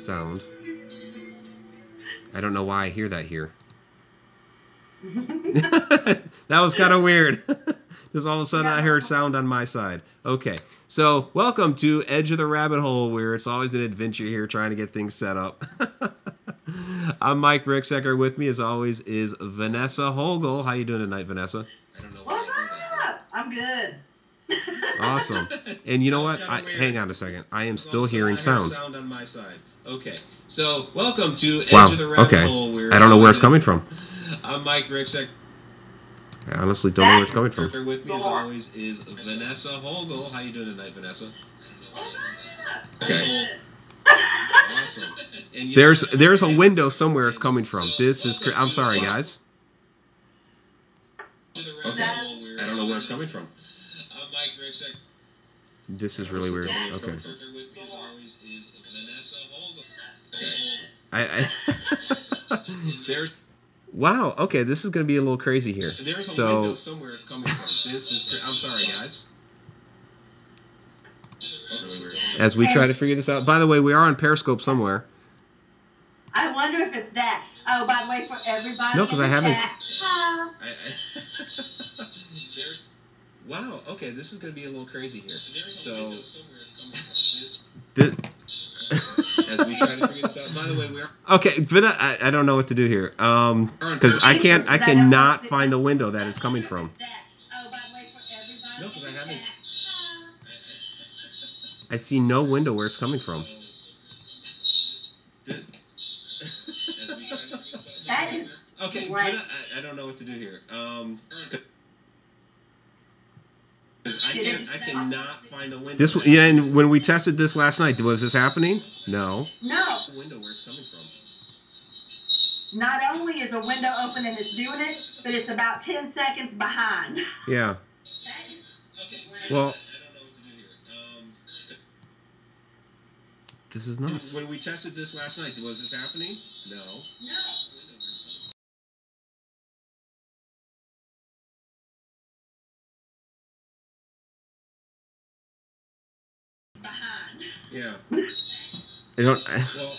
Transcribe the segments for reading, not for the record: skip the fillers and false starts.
sound. I don't know why I hear that here. That was kind of weird. Just all of a sudden I heard sound on my side. Okay, so welcome to Edge of the Rabbit Hole, where it's always an adventure here trying to get things set up. I'm Mike Ricksecker. With me, as always, is Vanessa Hogle. How you doing tonight, Vanessa? I don't know. What's up? I'm good. Awesome. And you know what? Hang on a second. I am still hearing sound. Sound on my side. Okay. So, welcome to Edge of the Rabbit Hole. I don't know where it's coming from. I'm Mike Ricksecker. I honestly don't know where it's coming from. With me, as always, is Vanessa Hogle. How you doing tonight, Vanessa? Okay. Awesome. And there's a window somewhere it's coming from. This is... I'm sorry, guys. Okay. I don't know where it's coming from. I'm Mike Ricksecker. This is really weird. Okay. There's... Wow. Okay, this is going to be a little crazy here. There's a window somewhere it's coming from. This is... I'm sorry, guys. As we try to figure this out. By the way, we are on Periscope somewhere. I wonder if it's that. Oh, by the way, for everybody. No, because I haven't. Wow. Okay, this is going to be a little crazy here. So, as we try to figure this out. By the way, we are. Okay, but I don't know what to do here. Because I cannot find the window that it's coming from. No, because I haven't. I see no window where it's coming from. That is okay. Right. I don't know what to do here. I cannot find the window. This, yeah, and when we tested this last night, was this happening? No. No. The window where it's coming from. Not only is a window open and it's doing it, but it's about 10 seconds behind. Yeah. Well. This is nuts. When we tested this last night, was this happening? No. No. Behind. Yeah. I don't. Well.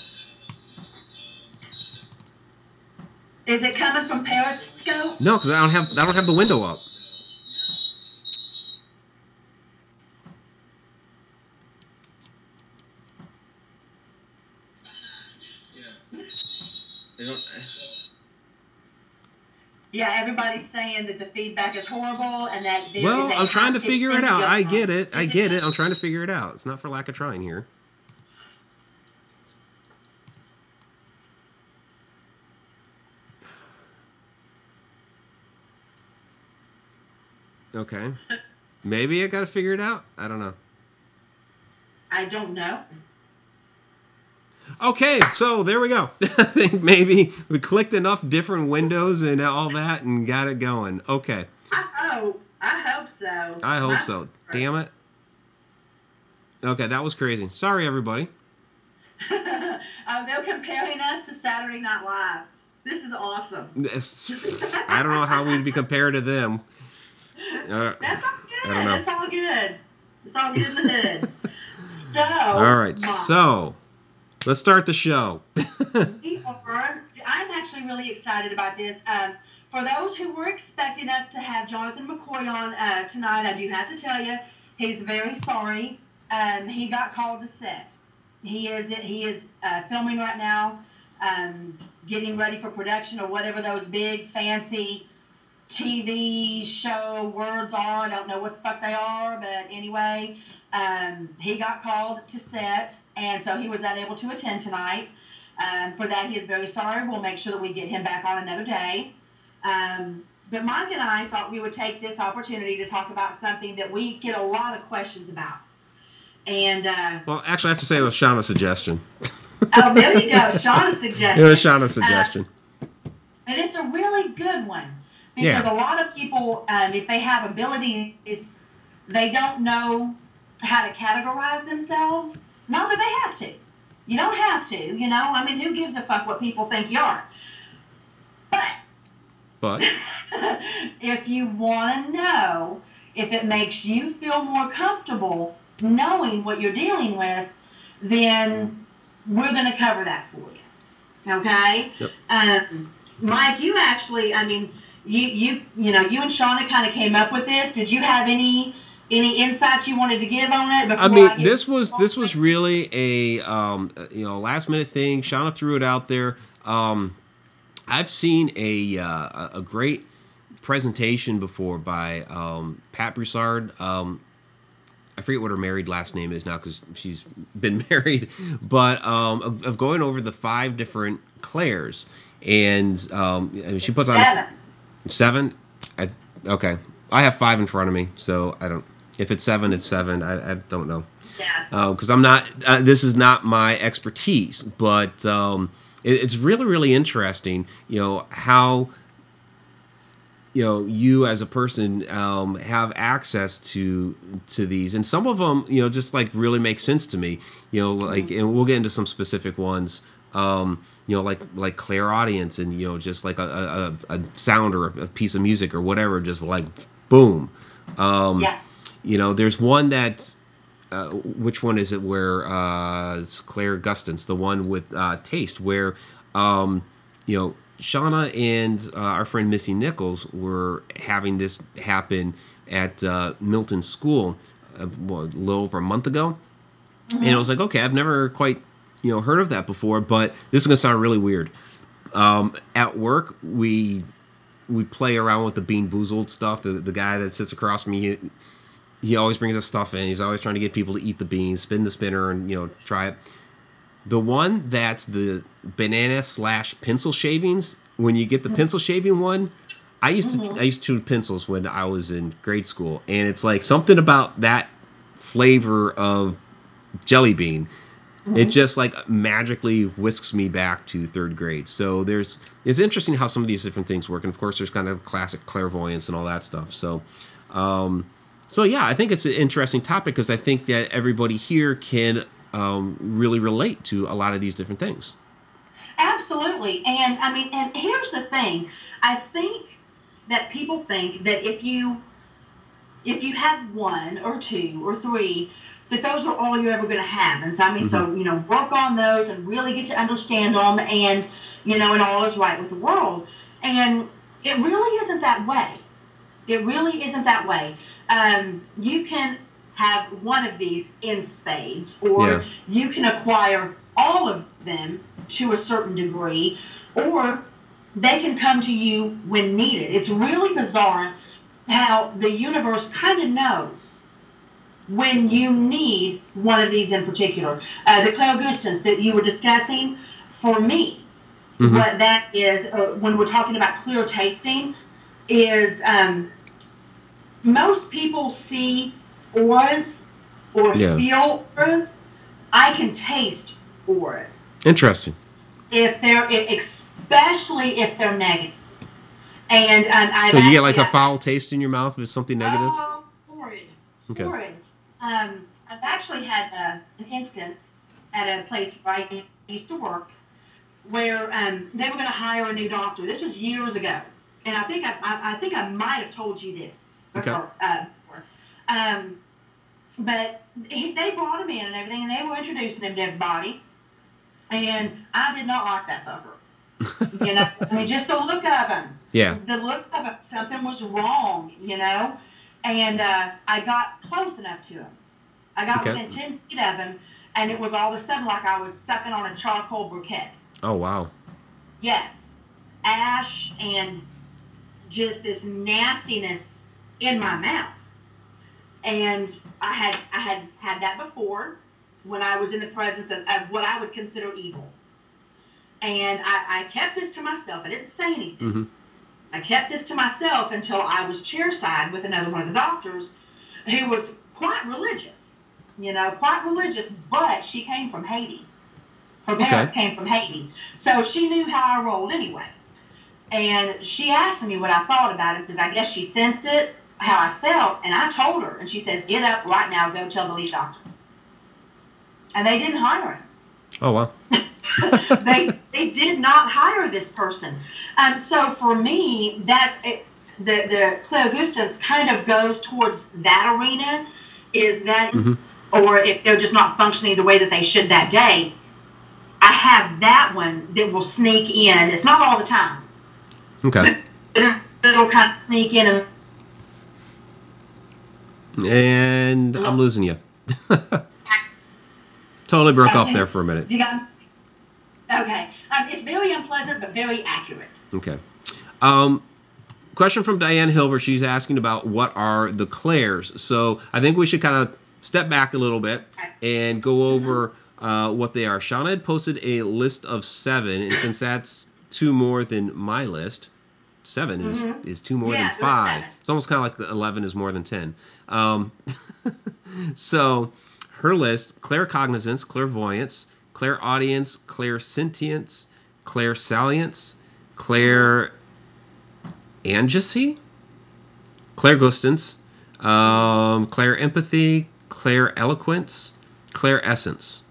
Is it coming from Periscope? No, because I don't have the window up. Yeah, everybody's saying that the feedback is horrible and that there well, is a I'm trying to figure it out. I get it. I get it. I'm trying to figure it out. It's not for lack of trying here. Okay. Maybe I got to figure it out. I don't know. I don't know. Okay, so there we go. I think maybe we clicked enough different windows and all that and got it going. Okay. I hope so. I hope so. Damn it. Okay, that was crazy. Sorry, everybody. They're comparing us to Saturday Night Live. This is awesome. I don't know how we'd be compared to them. That's all good. I don't know. It's all good. It's all good in the hood. So. All right, so. Let's start the show. I'm actually really excited about this. For those who were expecting us to have Jonathan McCoy on tonight, I do have to tell you, he's very sorry. He got called to set. He is filming right now, getting ready for production or whatever those big fancy TV show words are. I don't know what the fuck they are, but anyway. He got called to set, and so he was unable to attend tonight. For that, he is very sorry. We'll make sure that we get him back on another day. But Mike and I thought we would take this opportunity to talk about something that we get a lot of questions about. And well, actually, I have to say it was Shana's suggestion. Oh, there you go, Shana's suggestion. It was Shana's suggestion. And it's a really good one because a lot of people, if they have abilities, they don't know how to categorize themselves. Not that they have to. You don't have to, you know. I mean, who gives a fuck what people think you are? But if you want to know if it makes you feel more comfortable knowing what you're dealing with, then we're going to cover that for you. Okay? Yep. Mike, you actually, I mean, you know, you and Shana kind of came up with this. Did you have any insights you wanted to give on it? I mean, this was really a you know, last minute thing. Shana threw it out there. I've seen a great presentation before by Pat Broussard. I forget what her married last name is now because she's been married, but of going over the 5 different clairs, and I mean, she puts on 7. Okay, I have 5 in front of me, so I don't. If it's 7, it's 7. I don't know. Yeah. Because I'm not. This is not my expertise, but it's really, really interesting. You know how, you know, you as a person have access to these, and some of them, you know, just like really make sense to me. You know, like, and we'll get into some specific ones. You know, like clairaudience, and you know, just like a sound or a piece of music or whatever, just like boom. Yeah. You know, there's one that. Which one is it? Where it's clairgustance, the one with taste, where you know, Shana and our friend Missy Nichols were having this happen at Milton School a little over a month ago, and I was like, okay, I've never quite, you know, heard of that before, but this is gonna sound really weird. At work, we play around with the Bean Boozled stuff. The guy that sits across from me, he always brings us stuff in. He's always trying to get people to eat the beans, spin the spinner, and, you know, try it. The one that's the banana / pencil shavings. When you get the pencil shaving one, I used to chew pencils when I was in grade school, and it's like something about that flavor of jelly bean. It just like magically whisks me back to 3rd grade. So it's interesting how some of these different things work, and of course there's kind of classic clairvoyance and all that stuff. So. So yeah, I think it's an interesting topic because I think that everybody here can really relate to a lot of these different things. Absolutely. And I mean, and here's the thing. I think that people think that if you have 1 or 2 or 3, that those are all you're ever going to have. And so, I mean, so, you know, work on those and really get to understand them, and, you know, and all is right with the world. And it really isn't that way. It really isn't that way. You can have one of these in spades, or you can acquire all of them to a certain degree, or they can come to you when needed. It's really bizarre how the universe kind of knows when you need one of these in particular. The clairgustance that you were discussing, for me, what that is, when we're talking about clear tasting, is most people see auras or feel auras. I can taste auras. Interesting. Especially if they're negative. And so you get like a foul taste in your mouth if it's something negative? Oh, horrid. Okay. Horrid. I've actually had an instance at a place where I used to work where they were going to hire a new doctor. This was years ago, and I think I might have told you this before. But they brought him in and everything, and they were introducing him to everybody, and I did not like that fucker. You know, I mean, just the look of him. Yeah. The look of him, something was wrong, you know, and I got close enough to him. I got within 10 feet of him, and it was all of a sudden like I was sucking on a charcoal briquette. Oh, wow. Yes. Ash and just this nastiness in my mouth. And I had that before when I was in the presence of what I would consider evil. And I kept this to myself. I didn't say anything. I kept this to myself until I was chairside with another one of the doctors who was quite religious. You know, quite religious, but she came from Haiti. Her parents came from Haiti. So she knew how I rolled anyway. And she asked me what I thought about it, because I guess she sensed it, how I felt, and I told her, and she says, "Get up right now, go tell the lead doctor." And they didn't hire him. Oh, wow. They did not hire this person. So for me, that's it. The clairgustance kind of goes towards that arena, is that, or if they're just not functioning the way that they should that day, I have that one that will sneak in. It's not all the time. Okay. But it'll kind of sneak in. And I'm losing you. Totally broke up there for a minute. Okay. It's very unpleasant, but very accurate. Okay. Question from Diane Hilbert. She's asking about what are the clairs. So I think we should kind of step back a little bit and go over what they are. Shana had posted a list of 7, and since that's 2 more than my list, 7 is 2 more than 5. It's almost kind of like the 11 is more than 10. So her list: claircognizance, clairvoyance, clairaudience, clairsentience, clairsalience, clairangusy, clairgustance, clairempathy, clairalience, clairessence.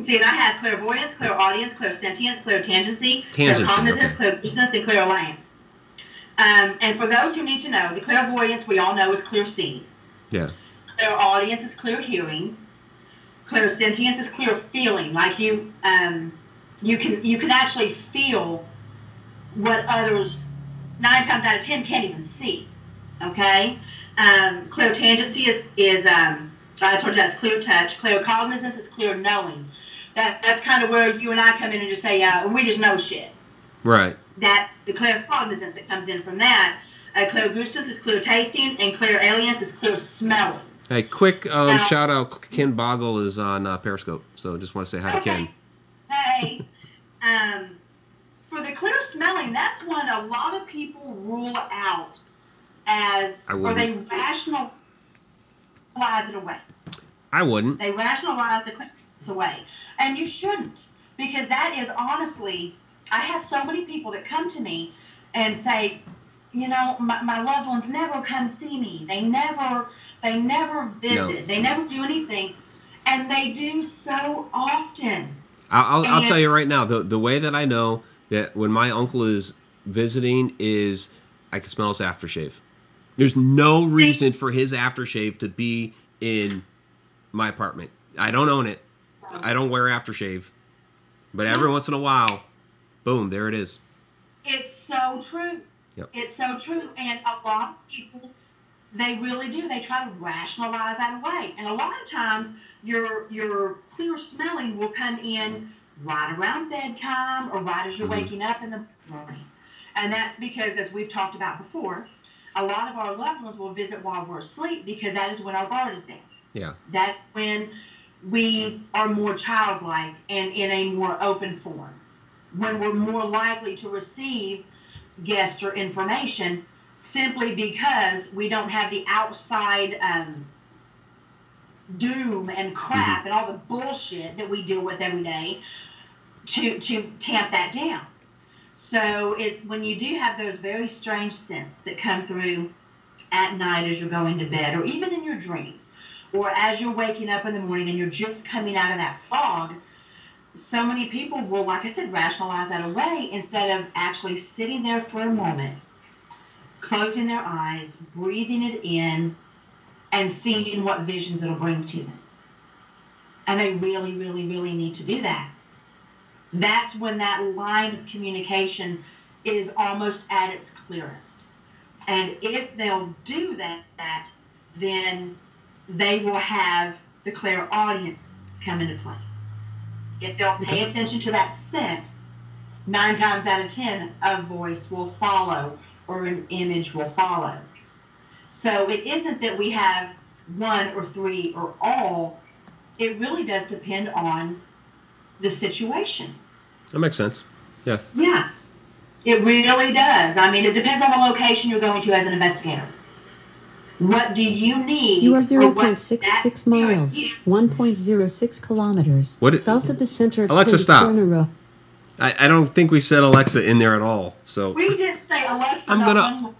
See, and I have clairvoyance, clairaudience, clairsentience, clairtangency, claircognizance, clairgustance, and clairalience. And for those who need to know, the clairvoyance we all know is clear seeing. Yeah. Clairaudience is clear hearing. Clairsentience is clear feeling. Like you can actually feel what others 9 times out of 10 can't even see. Okay. Clairtangency is I told you that's clear touch. Claircognizance is clear knowing. That's kind of where you and I come in and just say, yeah, we just know shit. Right. That's the claircognizance that comes in from that. Clairgustance is clear tasting, and clairalience is clear smelling. Hey, quick shout out. Ken Boggle is on Periscope, so just want to say hi to Ken. Hey. For the clear smelling, that's one a lot of people rule out as, or they rationalize it away. I wouldn't. They rationalize the clairvoyance away. And you shouldn't, because that is honestly, I have so many people that come to me and say, you know, my loved ones never come see me. They never visit. No. They never do anything. And they do so often. I'll tell you right now, the way that I know that when my uncle is visiting is I can smell his aftershave. There's no reason for his aftershave to be in my apartment. I don't own it. I don't wear aftershave. But every once in a while, boom, there it is. It's so true. Yep. It's so true. And a lot of people, they really do. They try to rationalize that away. And a lot of times, your clear smelling will come in right around bedtime or right as you're waking up in the morning. And that's because, as we've talked about before, a lot of our loved ones will visit while we're asleep because that is when our guard is down. Yeah. That's when we are more childlike and in a more open form. When we're more likely to receive guests or information simply because we don't have the outside doom and crap and all the bullshit that we deal with every day to tamp that down. So it's when you do have those very strange scents that come through at night as you're going to bed, or even in your dreams, or as you're waking up in the morning and you're just coming out of that fog, so many people will, like I said, rationalize that away instead of actually sitting there for a moment, closing their eyes, breathing it in, and seeing what visions it'll bring to them. And they really, really, really need to do that. That's when that line of communication is almost at its clearest. And if they'll do that, then they will have the clairaudience come into play. If they'll pay attention to that scent, 9 times out of 10, a voice will follow or an image will follow. So it isn't that we have 1 or 3 or all. It really does depend on the situation. That makes sense. Yeah. Yeah. It really does. I mean, it depends on the location you're going to as an investigator. What do you need? You are 0.66 miles, 1.06 kilometers, south of the center of Alexa, stop. I don't think we said Alexa in there at all. So we did say Alexa. I'm gonna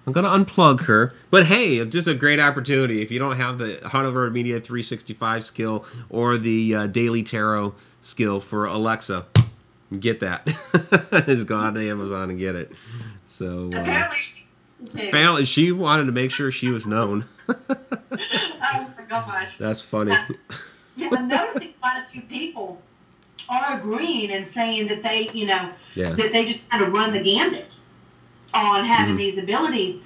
unplug her. But hey, just a great opportunity. If you don't have the Hanover Media 365 skill or the Daily Tarot skill for Alexa, get that. Just go on to Amazon and get it. So apparently she wanted to make sure she was known. Oh my gosh. That's funny. Yeah, I'm noticing quite a few people are agreeing and saying that they, that they just kind of run the gambit on having these abilities,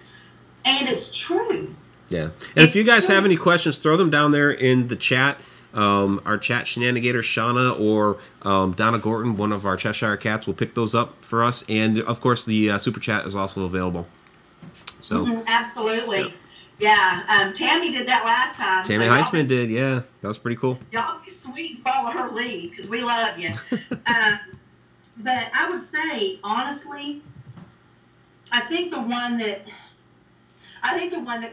and it's true. Yeah, and if you guys have any questions, throw them down there in the chat. Our chat Shananigator, Shana, or Donna Gorton, one of our Cheshire cats, will pick those up for us. And, of course, the super chat is also available. So absolutely. Yeah. Tammy did that last time. Tammy Heisman did, yeah. That was pretty cool. Y'all be sweet and follow her lead, because we love you. But I would say, honestly, I think the one that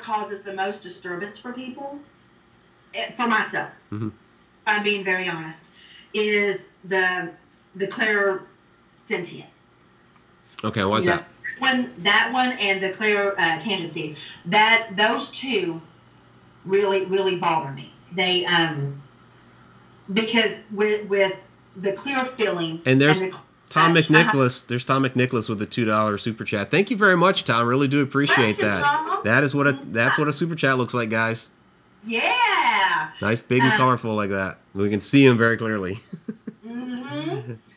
causes the most disturbance for people, for myself, if I'm being very honest, is the clairsentience. Okay, what's that? That one and the clairaudience. Those two really, really bother me. They because with the clear feeling, and there's Tom McNicholas. There's Tom McNicholas with a $2 super chat. Thank you very much, Tom. Really do appreciate that. Tom. That's what a super chat looks like, guys. Yeah. Nice, big, and colorful like that. We can see him very clearly.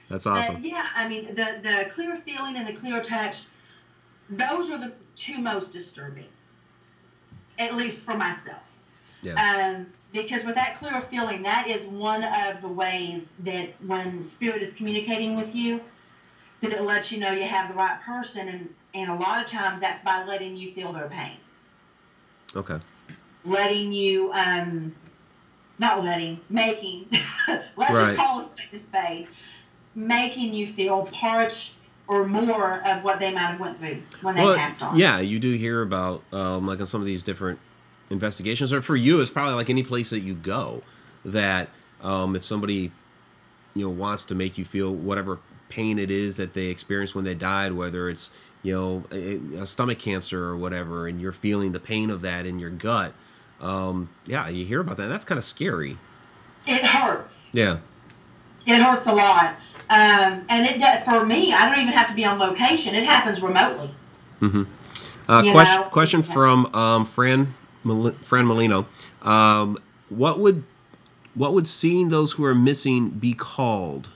That's awesome. Yeah, I mean, the clear feeling and the clear touch, those are the two most disturbing, at least for myself. Yeah. Because with that clear feeling, that is one of the ways that when spirit is communicating with you, that it lets you know you have the right person, and a lot of times that's by letting you feel their pain. Okay. Letting you, making, let's just call a spade a spade, making you feel part or more of what they might have went through when they passed on. Yeah, you do hear about, like on some of these different investigations, or for you, it's probably like any place that you go, that if somebody, wants to make you feel whatever pain it is that they experienced when they died, whether it's, a stomach cancer or whatever, and you're feeling the pain of that in your gut, you hear about that, and that's kind of scary. It hurts. Yeah. It hurts a lot. And for me, I don't even have to be on location. It happens remotely. Question from Fran Molino. What would seeing those who are missing be called?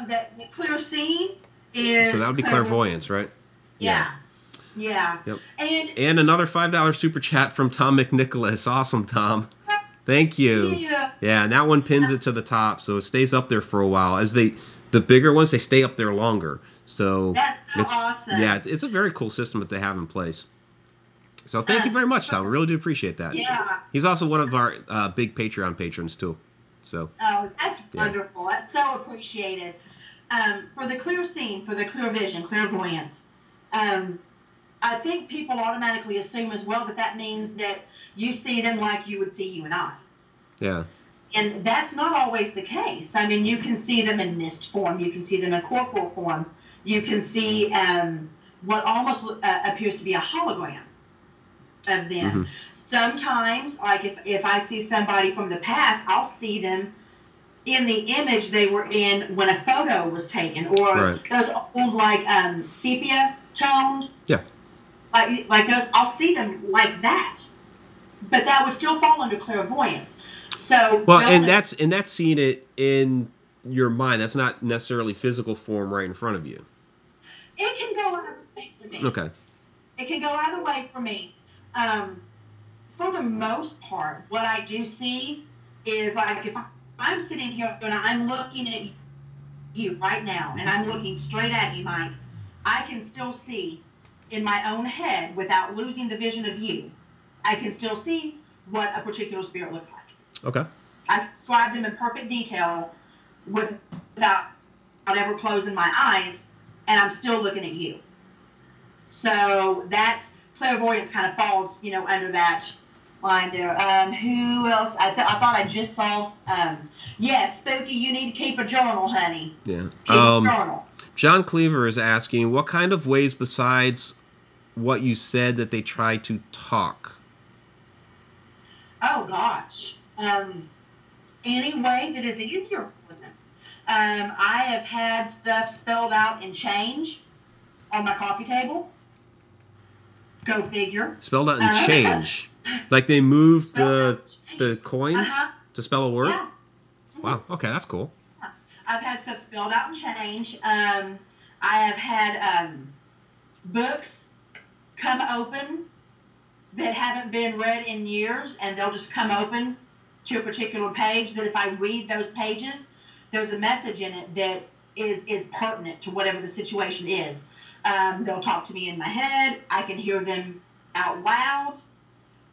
The clear seeing is... So that would be clairvoyance, right? Yeah. Yep. And another $5 super chat from Tom McNicholas. Awesome, Tom. Thank you. Yeah, and that one pins it to the top, so it stays up there for a while. As the bigger ones, they stay up there longer. So that's awesome. Yeah, it's a very cool system that they have in place. So thank you very much, Tom. I really do appreciate that. Yeah. He's also one of our big Patreon patrons too. So. Oh, that's wonderful. That's so appreciated. For the clear seeing, for the clear vision, clairvoyance, I think people automatically assume as well that means that you see them like you would see you and I. Yeah. And that's not always the case. I mean, you can see them in mist form. You can see them in corporal form. You can see what almost appears to be a hologram of them. Sometimes, like if I see somebody from the past, I'll see them in the image they were in when a photo was taken, or those old sepia toned. Yeah. Like those, I'll see them like that, but that would still fall under clairvoyance. So and that's seeing it in your mind. That's not necessarily physical form right in front of you. It can go either way for me. Okay. It can go either way for me. For the most part, what I do see is like if I'm sitting here and I'm looking at you right now, and I'm looking straight at you, Mike, I can still see in my own head, without losing the vision of you, I can still see what a particular spirit looks like. Okay. I can describe them in perfect detail without ever closing my eyes, and I'm still looking at you. So that's clairvoyance kind of falls, under that line there. Who else? I thought I just saw. Yes, Spooky, you need to keep a journal, honey. Yeah. Keep a journal. John Cleaver is asking, what kind of ways besides what you said that they try to talk? Oh, gosh. Any way that is easier for them. I have had stuff spelled out in change on my coffee table. Go figure. Spelled out in change? Like they moved the coins to spell a word? Yeah. Wow. Okay, that's cool. I've had stuff spelled out and changed. I have had books come open that haven't been read in years, and they'll just come open to a particular page that if I read those pages, there's a message in it that is pertinent to whatever the situation is. They'll talk to me in my head. I can hear them out loud.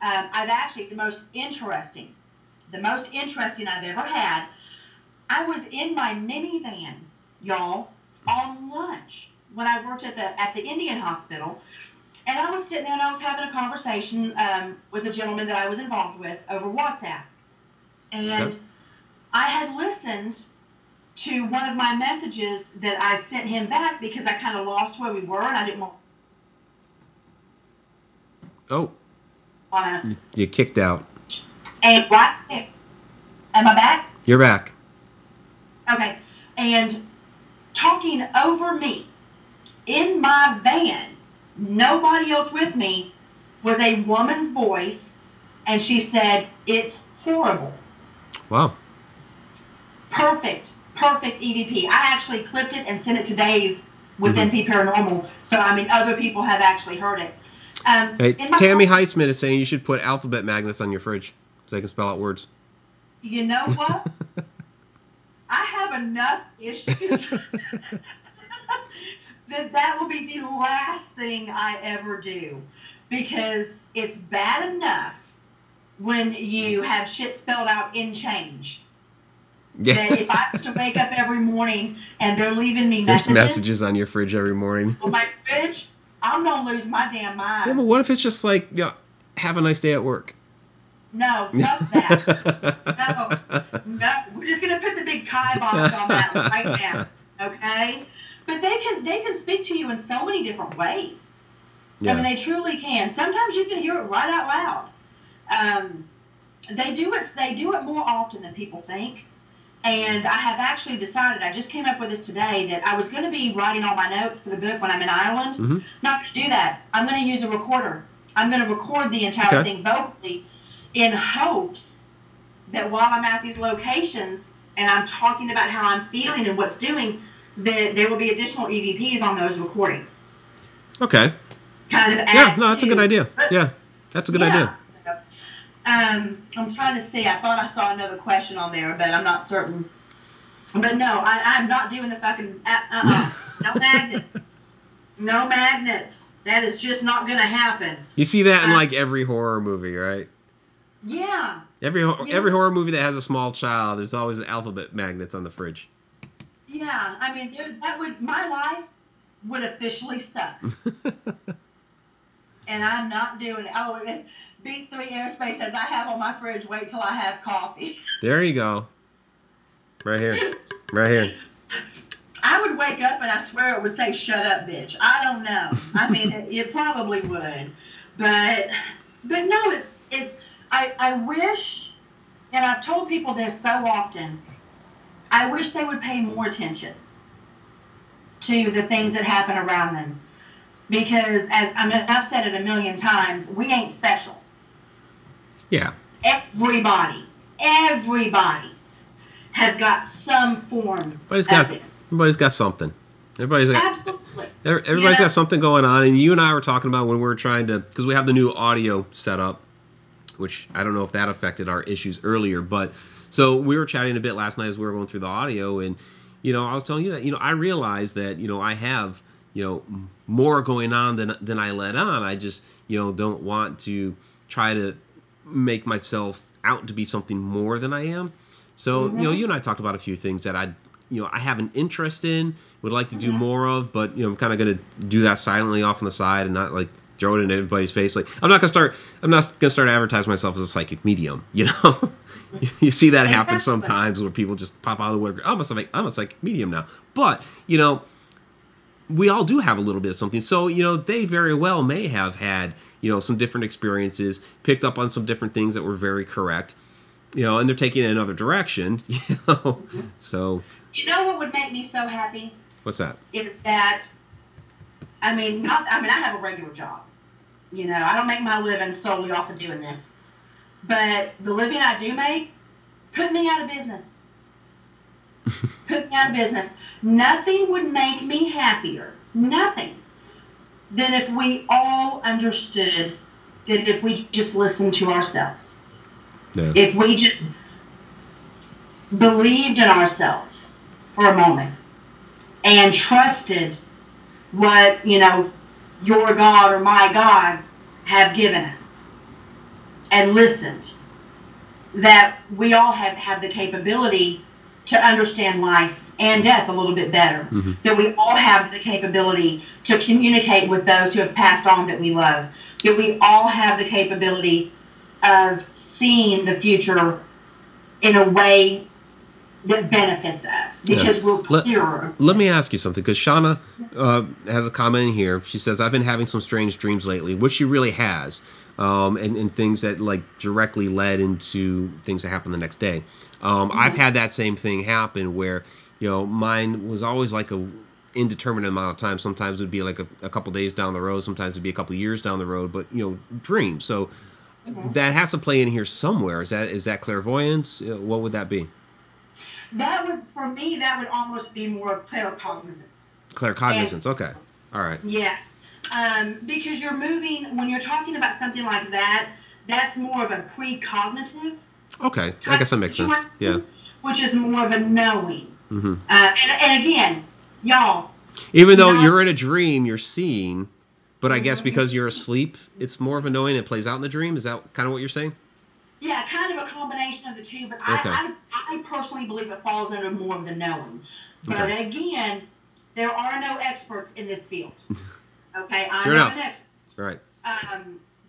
I've actually, the most interesting I've ever had, I was in my minivan, y'all, on lunch when I worked at the Indian hospital, and I was sitting there and I was having a conversation with a gentleman that I was involved with over WhatsApp, and I had listened to one of my messages that I sent him back because I kind of lost where we were and I didn't want. Oh. You kicked out. And right there. Am I back? You're back. Okay. And talking over me in my van, nobody else with me, was a woman's voice, and she said, "It's horrible." Wow. Perfect EVP. I actually clipped it and sent it to Dave with NP Paranormal, so I mean other people have actually heard it. Hey, Tammy Heisman is saying you should put alphabet magnets on your fridge so they can spell out words. You know what? I have enough issues that will be the last thing I ever do, because it's bad enough when you have shit spelled out in change. Yeah. That if I have to wake up every morning and they're leaving me There's messages on your fridge every morning. On my fridge, I'm going to lose my damn mind. Yeah, but what if it's just like, have a nice day at work? No, fuck that. No. We're just going to put the big kibosh on that right now. Okay? But they can speak to you in so many different ways. Yeah. I mean, they truly can. Sometimes you can hear it right out loud. They do it more often than people think. And I have actually decided, I just came up with this today, that I was going to be writing all my notes for the book when I'm in Ireland. Mm-hmm. Not going to do that. I'm going to use a recorder. I'm going to record the entire thing vocally in hopes that while I'm at these locations and I'm talking about how I'm feeling and what's doing, that there will be additional EVPs on those recordings. Okay. Kind of that's a good idea. Yeah, that's a good idea. I'm trying to see. I thought I saw another question on there, but I'm not certain. But no, I'm not doing the fucking no magnets. No magnets. That is just not going to happen. You see that in like every horror movie, right? Yeah. Every horror movie that has a small child, there's always alphabet magnets on the fridge. Yeah, I mean my life would officially suck. And I'm not doing it. Oh, it's Beat 3 Airspace says, I have on my fridge, wait till I have coffee. There you go. Right here. Right here. I would wake up and I swear it would say, shut up, bitch. I don't know. I mean, it probably would. But no, it's I wish, and I've told people this so often, I wish they would pay more attention to the things that happen around them. Because, I've said it a million times, we ain't special. Yeah. Everybody has got some form of this. Everybody's got something. Everybody's Absolutely. got something going on. And you and I were talking about when we were trying to, because we have the new audio set up, which I don't know if that affected our issues earlier. But so we were chatting a bit last night as we were going through the audio. And, I was telling you that, I realized that, I have, more going on than I let on. I just, don't want to try to make myself out to be something more than I am. So, you and I talked about a few things that I have an interest in, would like to do more of, but, I'm kind of going to do that silently off on the side and not like throw it in everybody's face. Like, I'm not going to start advertising myself as a psychic medium, You see that happen sometimes where people just pop out of the woodwork. I'm a psychic medium now. But, we all do have a little bit of something. So, they very well may have had, some different experiences, picked up on some different things that were very correct, and they're taking it another direction, So. You know what would make me so happy? What's that? Is that, I have a regular job. You know, I don't make my living solely off of doing this. But the living I do make, put me out of business. Put me out of business. Nothing would make me happier, nothing, than if we all understood that if we just listened to ourselves. Yeah. If we just believed in ourselves for a moment and trusted what, you know, your God or my gods have given us and listened, that we all have the capability to understand life and death a little bit better. Mm-hmm. That we all have the capability to communicate with those who have passed on that we love. That we all have the capability of seeing the future in a way that benefits us because we're clearer. Let me ask you something, because Shana has a comment in here. She says, I've been having some strange dreams lately, which she really has, and things that like directly led into things that happened the next day. I've had that same thing happen where, you know, mine was always like a indeterminate amount of time. Sometimes it would be like a couple days down the road. Sometimes it'd be a couple years down the road, but, you know, dreams. So that has to play in here somewhere. Is that clairvoyance? What would that be? That would, for me, that would almost be more claircognizance. Claircognizance, okay. All right. Yeah. Because you're moving, when you're talking about something like that, that's more of a precognitive. Okay, I guess that makes sense. Yeah. Which is more of a knowing. Mm-hmm. And again, y'all. Even though you're in a dream, you're seeing, but I guess because you're asleep, it's more of a knowing. It plays out in the dream. Is that kind of what you're saying? Yeah, kind of a combination of the two, but I personally believe it falls under more of the knowing. But again, there are no experts in this field. Okay, I'm not an expert. Right.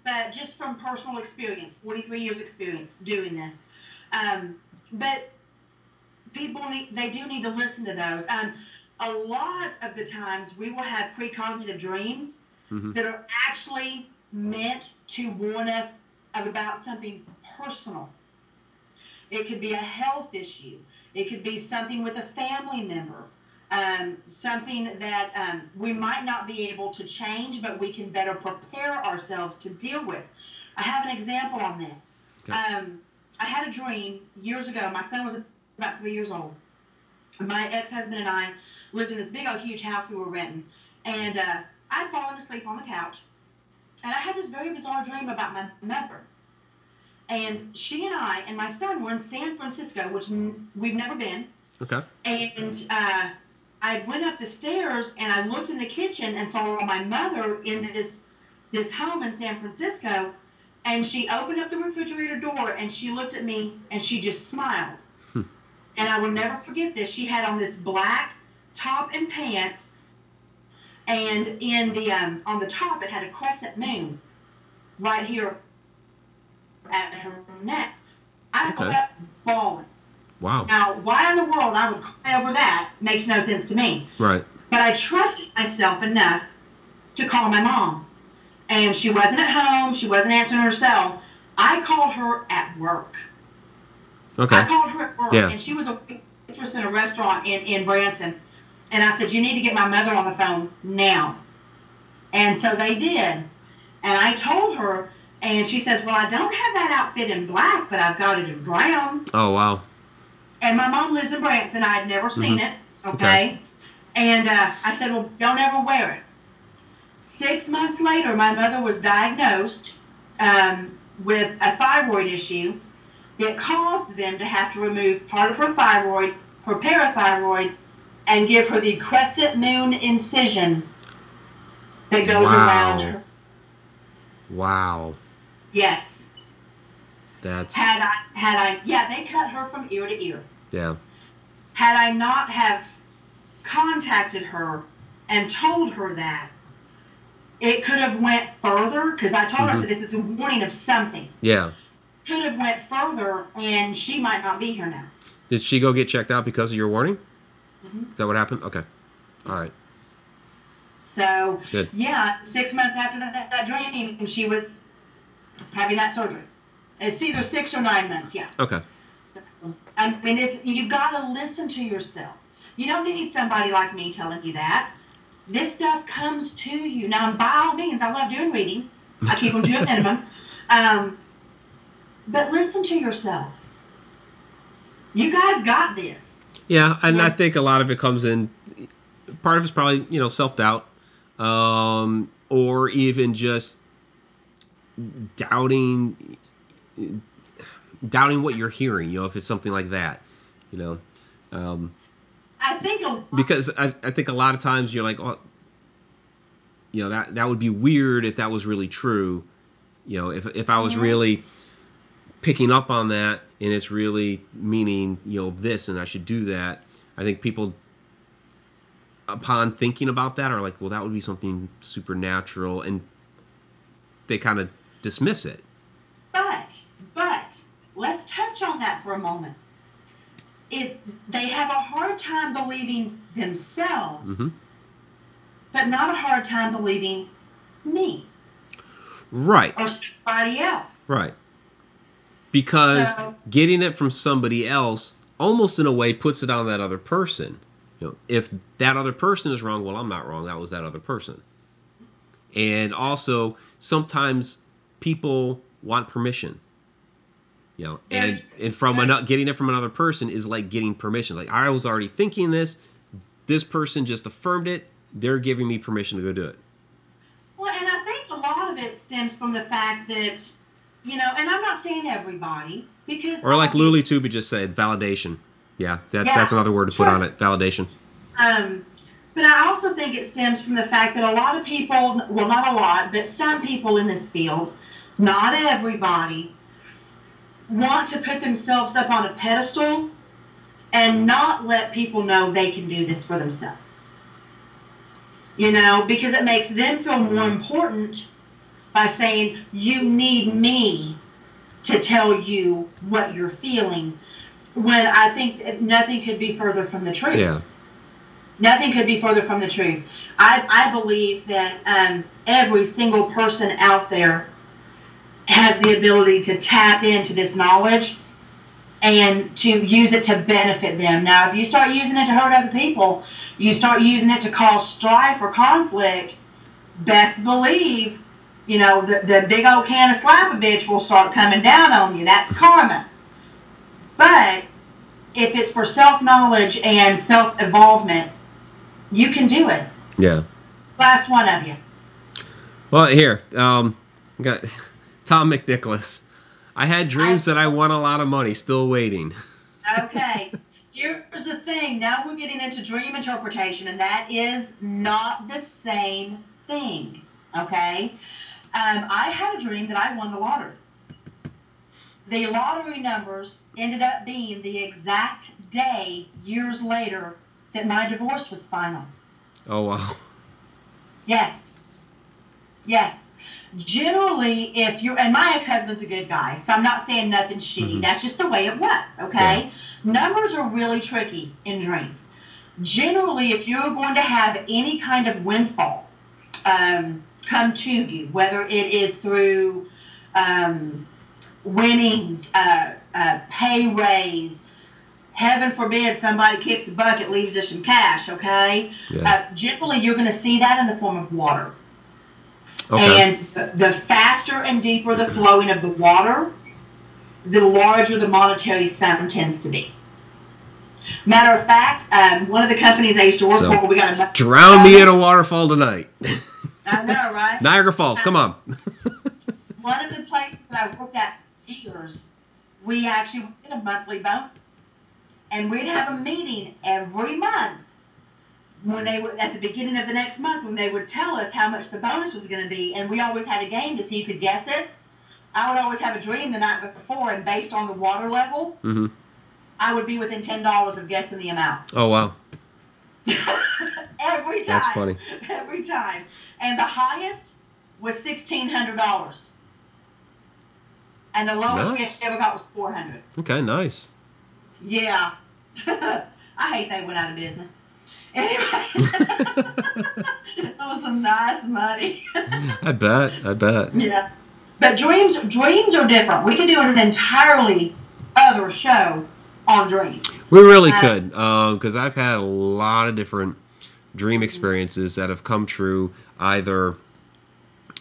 But just from personal experience, 43 years experience doing this. But people they do need to listen to those. A lot of the times we will have precognitive dreams that are actually meant to warn us about something personal. It could be a health issue. It could be something with a family member. Something that we might not be able to change, but we can better prepare ourselves to deal with. I have an example on this. Okay. I had a dream years ago. My son was about 3 years old. My ex-husband and I lived in this big old huge house we were renting. And I'd fallen asleep on the couch. And I had this very bizarre dream about my mother. And she and I and my son were in San Francisco, which we've never been. Okay. And I went up the stairs and I looked in the kitchen and saw my mother in this home in San Francisco. And she opened up the refrigerator door and she looked at me and she just smiled. And I will never forget this. She had on this black top and pants, and in the on the top it had a crescent moon right here at her neck. I woke up bawling. Wow. Now, why in the world I would cry over that makes no sense to me. Right. But I trusted myself enough to call my mom. And she wasn't at home. She wasn't answering her cell. I called her at work. Okay. I called her at work, and she was a waitress in a restaurant in Branson. And I said, you need to get my mother on the phone now. And so they did. And I told her, and she says, well, I don't have that outfit in black, but I've got it in brown. Oh, wow. And my mom lives in Branson. I had never seen it, okay? And I said, well, don't ever wear it. 6 months later, my mother was diagnosed with a thyroid issue that caused them to have to remove part of her thyroid, her parathyroid, and give her the crescent moon incision that goes around her. Wow. Yes. That's... Yeah, they cut her from ear to ear. Yeah. Had I not have contacted her and told her that, it could have went further, because I told her, I said, this is a warning of something. Yeah. Could have went further, and she might not be here now. Did she go get checked out because of your warning? Is that what happened? Okay. All right. So, good. Yeah, 6 months after that dream, she was having that surgery. It's either 6 or 9 months, yeah. Okay. So, I mean, you got to listen to yourself. You don't need somebody like me telling you that. This stuff comes to you. Now, by all means, I love doing readings. I keep them to a minimum. But listen to yourself. You guys got this. Yeah, and I think a lot of it comes in. Part of it's probably self-doubt, or even just doubting what you're hearing. If it's something like that, I think because I think a lot of times you're like, oh, that would be weird if that was really true. If I was really picking up on that and it's really meaning this and I should do that. I think people, upon thinking about that, are like, well, that would be something supernatural, and they kind of dismiss it. But let's touch on that for a moment. They have a hard time believing themselves, but not a hard time believing me. Right. Or somebody else. Right. Because getting it from somebody else almost in a way puts it on that other person. If that other person is wrong, well, I'm not wrong. That was that other person. And also, sometimes people want permission. And from getting it from another person is like getting permission. Like, I was already thinking this person just affirmed it. They're giving me permission to go do it. Well, and I think a lot of it stems from the fact that, and I'm not saying everybody, because... Or like Luli Tubi just said, validation. Yeah, that's another word to put on it, validation. But I also think it stems from the fact that a lot of people, well, not a lot, but some people in this field, not everybody, want to put themselves up on a pedestal and not let people know they can do this for themselves. Because it makes them feel more important by saying, you need me to tell you what you're feeling, when I think nothing could be further from the truth. Yeah. Nothing could be further from the truth. I believe that every single person out there has the ability to tap into this knowledge and to use it to benefit them. Now, if you start using it to hurt other people, you start using it to cause strife or conflict, best believe, the big old can of slap-a-bitch will start coming down on you. That's karma. But if it's for self-knowledge and self-evolvement, you can do it. Yeah. Last one of you. Well, here, got Tom McNicholas. I had dreams that I won a lot of money. Still waiting. Okay. Here's the thing. Now we're getting into dream interpretation, and that is not the same thing. Okay? I had a dream that I won the lottery. The lottery numbers ended up being the exact day, years later, that my divorce was final. Oh, wow. Yes. Generally, if you're, and my ex-husband's a good guy, so I'm not saying nothing's shitty. That's just the way it was, okay? Yeah. Numbers are really tricky in dreams. Generally, if you're going to have any kind of windfall come to you, whether it is through winnings, pay raise, heaven forbid somebody kicks the bucket, leaves us some cash, okay? Yeah. Generally, you're going to see that in the form of water. Okay. And the faster and deeper the flowing of the water, the larger the monetary sum tends to be. Matter of fact, one of the companies I used to work for, we got a... Drown me in a waterfall tonight. I know, right? Niagara Falls, come on. One of the places that I worked at for years, we actually did a monthly bonus. And we'd have a meeting every month when they were at the beginning of the next month, when they would tell us how much the bonus was going to be. And we always had a game to see who could guess it. I would always have a dream the night before, and based on the water level, I would be within $10 of guessing the amount. Oh, wow. Every time. That's funny. Every time. And the highest was $1,600. And the lowest we ever got was $400. Okay, nice. Yeah. I hate they went out of business. Anyway. That was some nice money. I bet. Yeah. But dreams are different. We could do an entirely other show on dreams. We really could, because I've had a lot of different dream experiences that have come true, either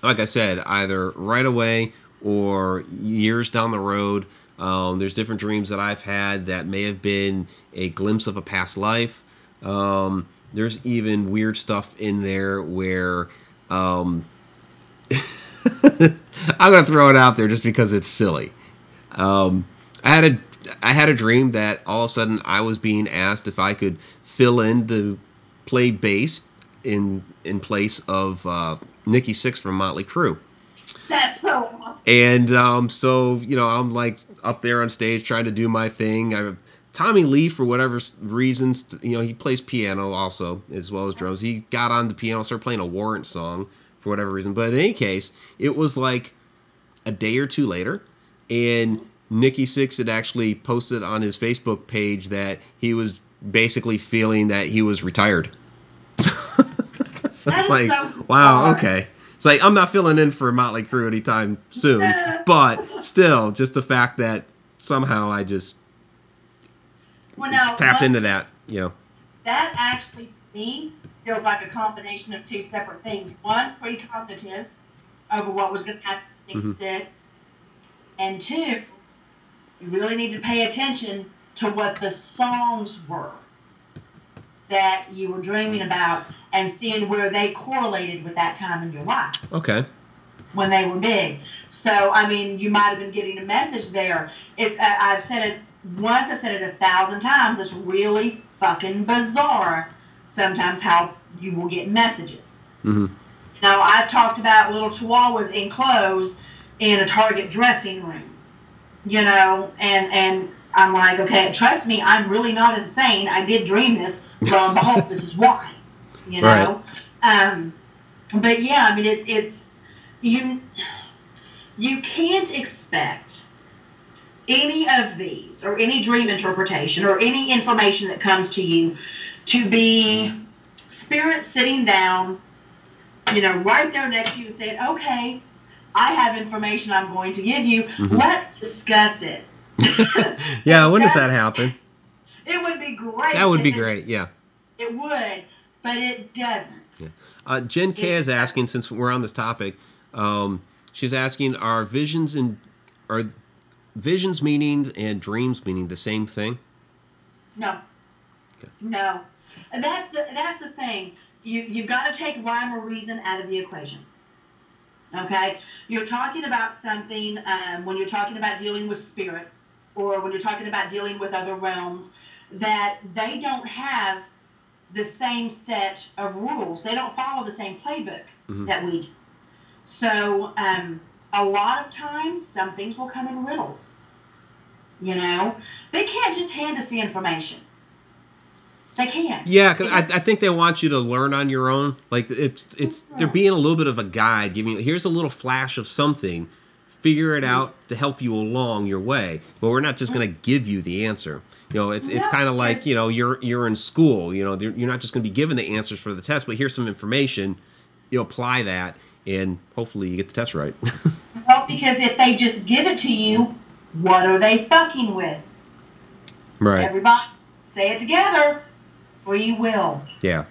like I said, either right away or years down the road. There's different dreams that I've had that may have been a glimpse of a past life. There's even weird stuff in there where I'm going to throw it out there just because it's silly. I had a dream that all of a sudden I was being asked if I could fill in to play bass in place of Nikki Sixx from Motley Crue. That's so awesome. And so, I'm like up there on stage trying to do my thing. Tommy Lee, for whatever reasons, he plays piano also as well as drums. He got on the piano, started playing a Warrant song for whatever reason. But in any case, it was like a day or two later, and Nikki Sixx had actually posted on his Facebook page that he was basically feeling that he was retired. It's like, so wow, okay. It's like, I'm not filling in for Motley Crue anytime soon, but still, just the fact that somehow I just tapped into that, That actually, to me, feels like a combination of two separate things. One, precognitive over what was going to happen in Sixx, and two, you really need to pay attention to what the songs were that you were dreaming about and seeing where they correlated with that time in your life. Okay. When they were big. So, I mean, you might have been getting a message there. I've said it once, I've said it 1,000 times. It's really fucking bizarre sometimes how you will get messages. Mm-hmm. I've talked about little chihuahuas in clothes in a Target dressing room, and I'm like, okay, trust me, I'm really not insane. I did dream this. Lo and behold, this is why, Right. But yeah, I mean, it's you can't expect any of these or any dream interpretation or any information that comes to you to be spirit sitting down, right there next to you and saying, okay, I have information I'm going to give you. Mm-hmm. Let's discuss it. Yeah, when does that happen? It would be great. That would be great, yeah. It would, but it doesn't. Yeah. Jen K is asking, since we're on this topic, she's asking, are visions meanings and dreams meaning the same thing? No. Okay. No. And that's the thing. You've got to take rhyme or reason out of the equation. Okay? You're talking about something when you're talking about dealing with spirit, or when you're talking about dealing with other realms, that they don't have the same set of rules. They don't follow the same playbook that we do. So a lot of times, some things will come in riddles. They can't just hand us the information. They can't. Yeah, because I think they want you to learn on your own. Like they're being a little bit of a guide, giving you, here's a little flash of something. Figure it out to help you along your way. But we're not just going to give you the answer. It's kind of like, you're in school. You're not just going to be given the answers for the test, but here's some information. You apply that, and hopefully you get the test right. Well, because if they just give it to you, what are they fucking with? Right. Everybody, say it together. Free will. Yeah.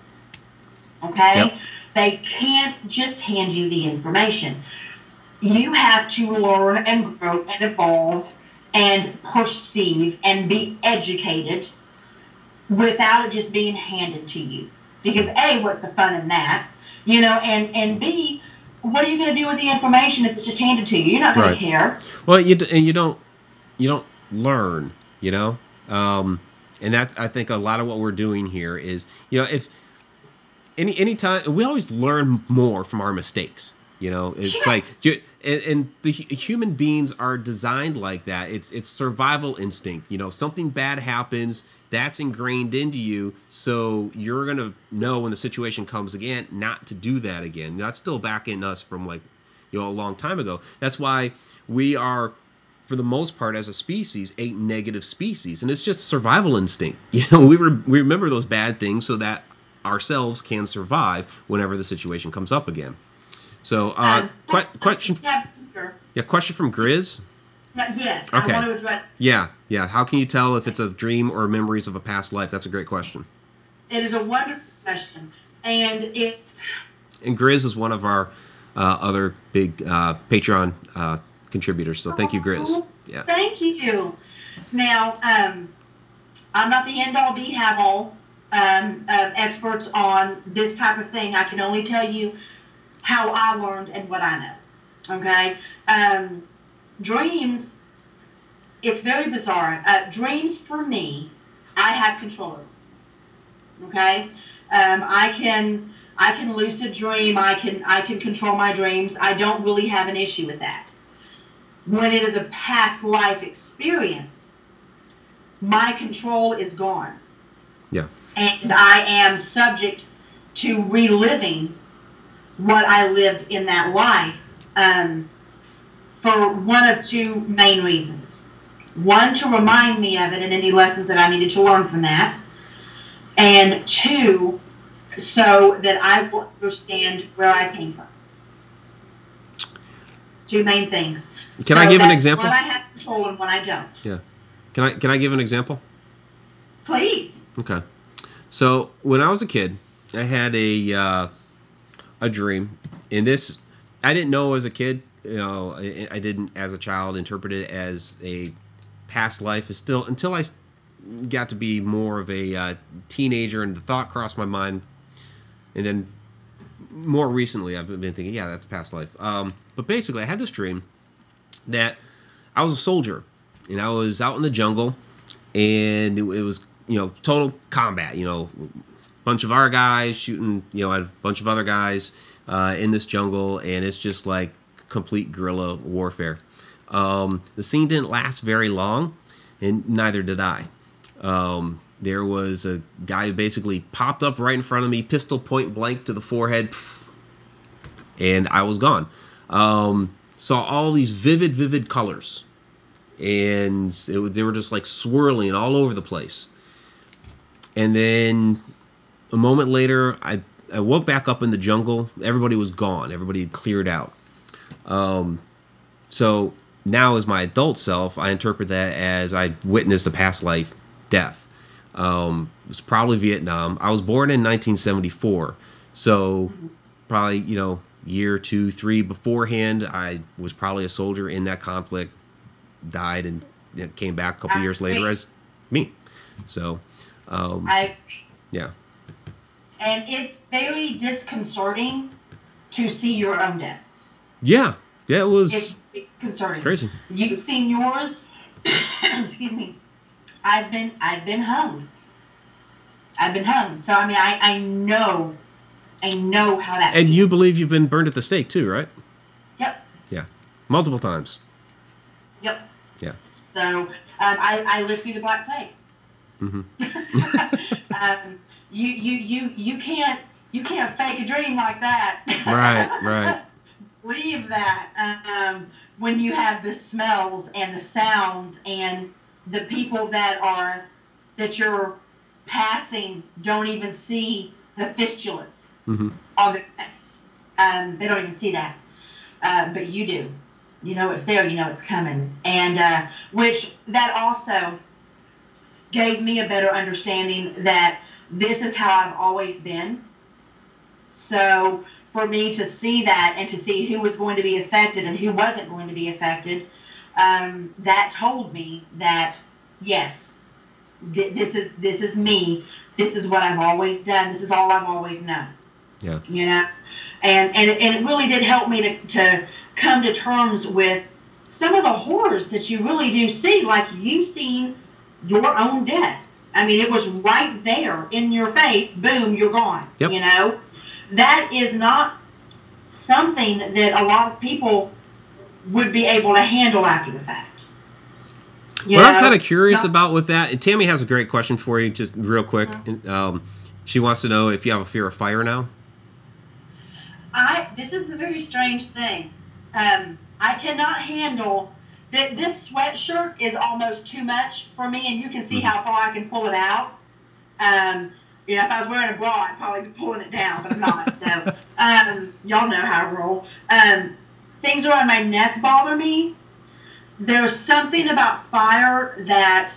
Okay? Yep. They can't just hand you the information. You have to learn and grow and evolve and perceive and be educated without it just being handed to you. Because A, what's the fun in that? And B, what are you going to do with the information if it's just handed to you? You're not going to care. Well, you don't learn, and that's, I think, a lot of what we're doing here is, if any time, we always learn more from our mistakes. It's yes. like, and the human beings are designed like that. It's survival instinct. Something bad happens, that's ingrained into you, so you're gonna know when the situation comes again not to do that again. That's still back in us from a long time ago. That's why we are, for the most part, as a species, a negative species, and it's just survival instinct. We remember those bad things so that ourselves can survive whenever the situation comes up again. So, question. Yeah, question from Grizz. Yes, okay. I want to address. Yeah. How can you tell if it's a dream or memories of a past life? That's a great question. It is a wonderful question, and it's. And Grizz is one of our other big Patreon contributors. So thank you, Grizz. Yeah. Thank you. Now, I'm not the end-all, be-have-all of experts on this type of thing. I can only tell you how I learned and what I know. Okay? Dreams, it's very bizarre. Dreams, for me, I have control of them. Okay? I can lucid dream. I can control my dreams. I don't really have an issue with that. When it is a past life experience, my control is gone. Yeah. And I am subject to reliving what I lived in that life for one of two main reasons. One, to remind me of it and any lessons that I needed to learn from that. And two, so that I will understand where I came from. Two main things. Can I give an example? What I have control and what I don't. Yeah. Can I give an example? Please. Okay. So when I was a kid, I had a dream. And this, I didn't know as a kid. You know, I didn't as a child interpret it as a past life. Until I got to be more of a teenager, and the thought crossed my mind. And then more recently, I've been thinking, yeah, that's past life. But basically, I had this dream that I was a soldier, and I was out in the jungle, and it was, you know, total combat. You know, bunch of our guys shooting, you know, at a bunch of other guys in this jungle, and it's just like complete guerrilla warfare. The scene didn't last very long, and neither did I. There was a guy who basically popped up right in front of me, pistol point blank to the forehead, and I was gone. Saw all these vivid colors, and they were just like swirling all over the place. And then a moment later, I woke back up in the jungle. Everybody was gone. Everybody had cleared out. So now as my adult self, I interpret that as I witnessed a past life death. It was probably Vietnam. I was born in 1974. So probably, you know, year 2, 3 beforehand, I was probably a soldier in that conflict, died, and came back a couple years later as me. So, yeah. And it's very disconcerting to see your own death. Yeah, it was. It's concerning. Crazy. You've seen yours. Excuse me. I've been hung. So I mean, I know how that. And feels. You believe you've been burned at the stake too, right? Yep. Yeah, multiple times. Yep. Yeah. So I lived through the Black Plague. Mm-hmm. You can't fake a dream like that. Right. Believe that when you have the smells and the sounds and the people that you're passing don't even see the fistulas on their necks. They don't even see that, but you do. You know it's there. You know it's coming, and which that also gave me a better understanding that this is how I've always been. So for me to see that and to see who was going to be affected and who wasn't going to be affected, that told me that yes, this is me. This is what I've always done. This is all I've always known. Yeah. You know, and it really did help me to come to terms with some of the horrors that you really do see, like you've seen your own death. I mean, it was right there in your face. Boom, you're gone. Yep. You know, that is not something that a lot of people would be able to handle after the fact. What I'm kind of curious about with that, and Tammy has a great question for you, just real quick. She wants to know if you have a fear of fire now. This is the very strange thing. I cannot handle that. This sweatshirt is almost too much for me, and you can see how far I can pull it out. You know, if I was wearing a bra, I'd probably be pulling it down, but I'm not. So, y'all know how I roll. Things around my neck bother me. There's something about fire that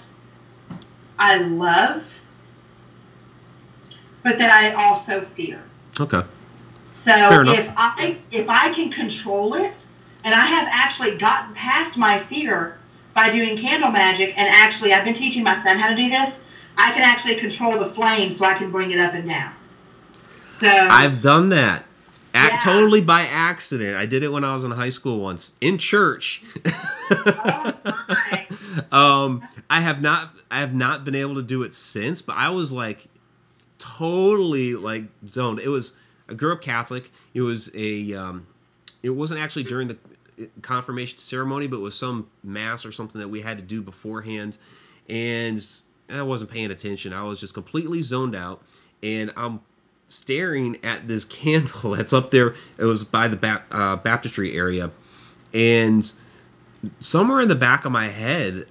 I love, but that I also fear. Okay. So if I can control it, and I have actually gotten past my fear by doing candle magic, and actually I've been teaching my son how to do this. I can actually control the flame so I can bring it up and down. So I've done that. Totally by accident. I did it when I was in high school once in church. Oh my. I have not been able to do it since, but I was like totally like zoned. I grew up Catholic. It was it wasn't actually during the confirmation ceremony, but it was some mass or something that we had to do beforehand, and I wasn't paying attention. I was just completely zoned out, and I'm staring at this candle that's up there. It was by the baptistry area, and somewhere in the back of my head,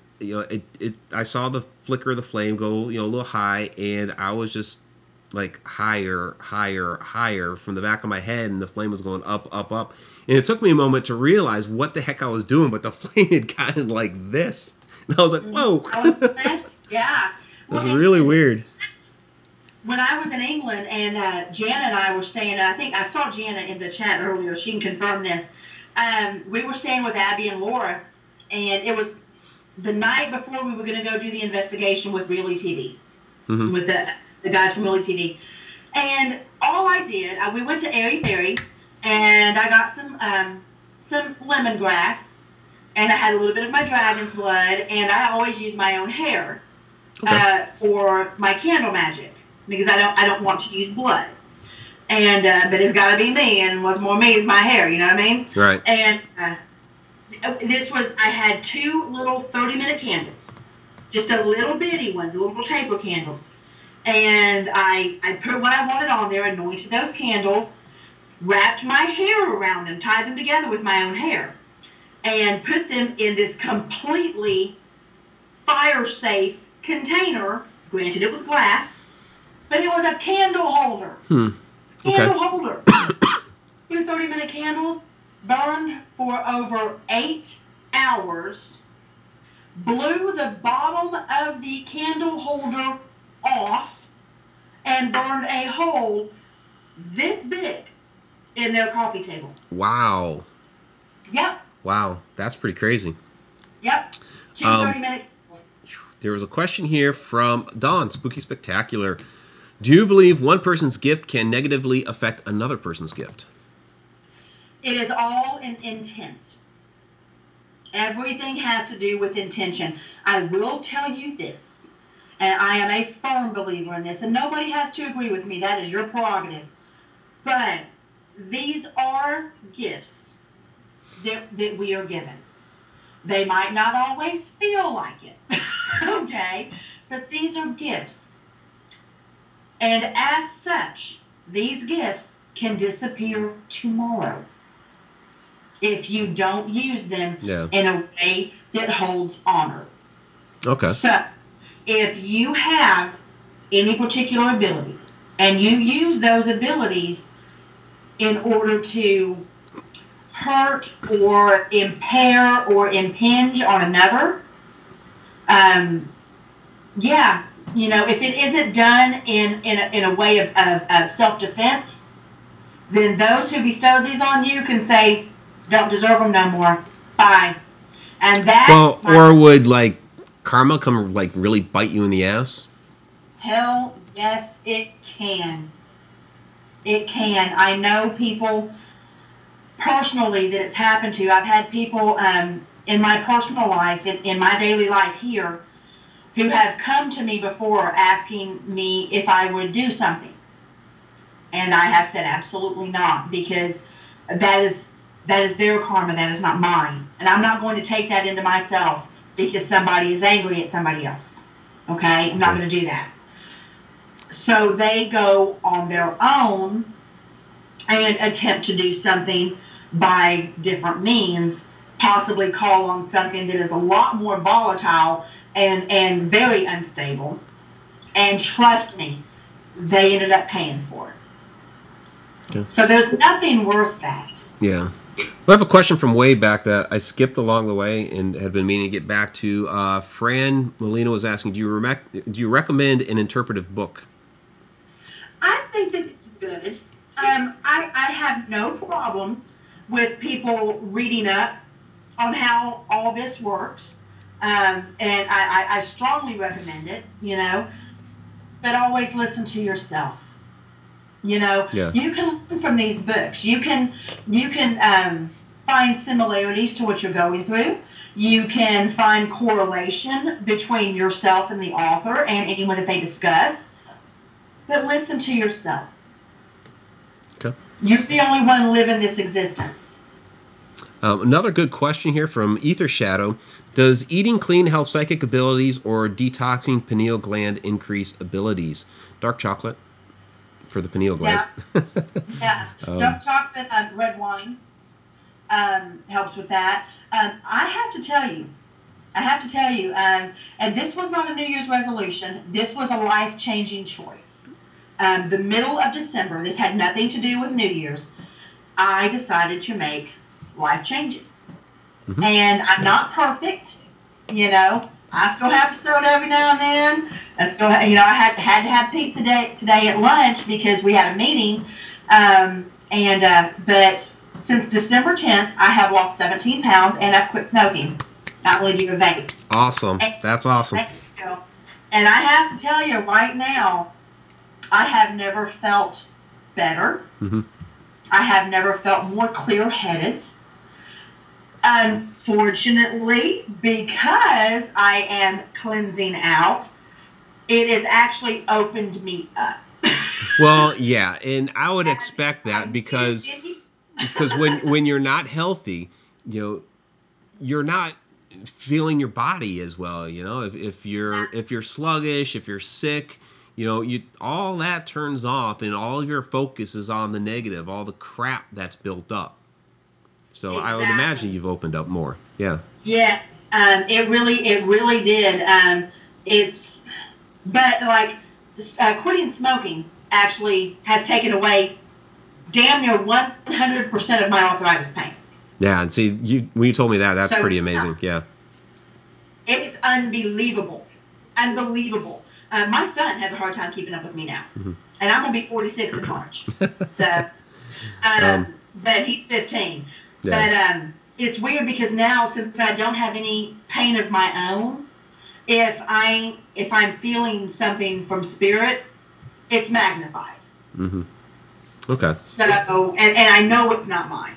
I saw the flicker of the flame go, a little high, and I was just like higher from the back of my head, and the flame was going up, and it took me a moment to realize what the heck I was doing, but the flame had gotten like this, and I was like, whoa. Yeah. It was really weird. When I was in England, and Jana and I were staying, and I think I saw Jana in the chat earlier, she can confirm this. We were staying with Abby and Laura, and it was the night before we were going to go do the investigation with Really TV, with the guys from Really TV. And all I did, we went to Airy Fairy, and I got some lemongrass, and I had a little bit of my dragon's blood, and I always use my own hair for my candle magic, because I don't want to use blood. And but it's got to be me, and what's more me is my hair, you know what I mean? Right. And I had 2 little 30-minute candles, just a little bitty ones, little taper candles. And I put what I wanted on there, anointed those candles, wrapped my hair around them, tied them together with my own hair, and put them in this completely fire-safe container. Granted, it was glass, but it was a candle holder. Candle holder. 2 30-minute candles, burned for over 8 hours, blew the bottom of the candle holder off, and burned a hole this big in their coffee table. Wow. Yep. Wow, that's pretty crazy. Yep. 2 30-minute candles. There was a question here from Dawn, Spooky Spectacular. Do you believe one person's gift can negatively affect another person's gift? It is all an intent. Everything has to do with intention. I will tell you this, and I am a firm believer in this, and nobody has to agree with me. That is your prerogative. But these are gifts that we are given. They might not always feel like it, okay? But these are gifts. And as such, these gifts can disappear tomorrow if you don't use them in a way that holds honor. Okay. So, if you have any particular abilities, and you use those abilities in order to hurt or impair or impinge on another, if it isn't done in a way of self-defense, then those who bestowed these on you can say, don't deserve them no more. Bye. And that... or would, karma come, really bite you in the ass? Hell, yes, it can. It can. I know people personally that it's happened to. I've had people in my personal life, in my daily life here, who have come to me before asking me if I would do something. And I have said absolutely not, because that is their karma, that is not mine. And I'm not going to take that into myself because somebody is angry at somebody else. Okay? I'm not going to do that. So they go on their own and attempt to do something by different means, possibly call on something that is a lot more volatile and very unstable. And trust me, they ended up paying for it. Okay. So there's nothing worth that. Yeah. I have a question from way back that I skipped along the way and had been meaning to get back to. Fran Molina was asking, do you recommend an interpretive book? I think that it's good. I have no problem with people reading up on how all this works. And I strongly recommend it, you know, but always listen to yourself. You know, you can learn from these books. You can find similarities to what you're going through. You can find correlation between yourself and the author and anyone that they discuss. But listen to yourself. Okay. You're the only one living this existence. Another good question here from Ether Shadow. Does eating clean help psychic abilities or detoxing pineal gland increase abilities? Dark chocolate for the pineal gland. Yeah. Dark chocolate, red wine helps with that. I have to tell you, and this was not a New Year's resolution. This was a life-changing choice. The middle of December, this had nothing to do with New Year's, I decided to make life changes. Mm-hmm. And I'm not perfect, you know. I still have soda every now and then. I still, you know, I had to have pizza today at lunch because we had a meeting. But since December 10th, I have lost 17 pounds and I've quit smoking. Not only do you vape. Awesome. That's awesome. And I have to tell you right now, I have never felt better. Mm-hmm. I have never felt more clear-headed. Unfortunately, because I am cleansing out, it has actually opened me up. Well, yeah, and I would expect that because when you're not healthy, you know, you're not feeling your body as well. You know, if you're sluggish, if you're sick, you know, all that turns off, and all of your focus is on the negative, all the crap that's built up. So exactly. I would imagine you've opened up more. Yeah. Yes, it really did. But like quitting smoking actually has taken away damn near 100% of my arthritis pain. Yeah, and see, when you told me that, that's pretty amazing. Yeah. It is unbelievable, unbelievable. My son has a hard time keeping up with me now, mm-hmm. and I'm gonna be 46 in March. So, but he's 15. Yeah. But it's weird because now, since I don't have any pain of my own, if I'm feeling something from spirit, it's magnified. Mm-hmm. Okay. So, and I know it's not mine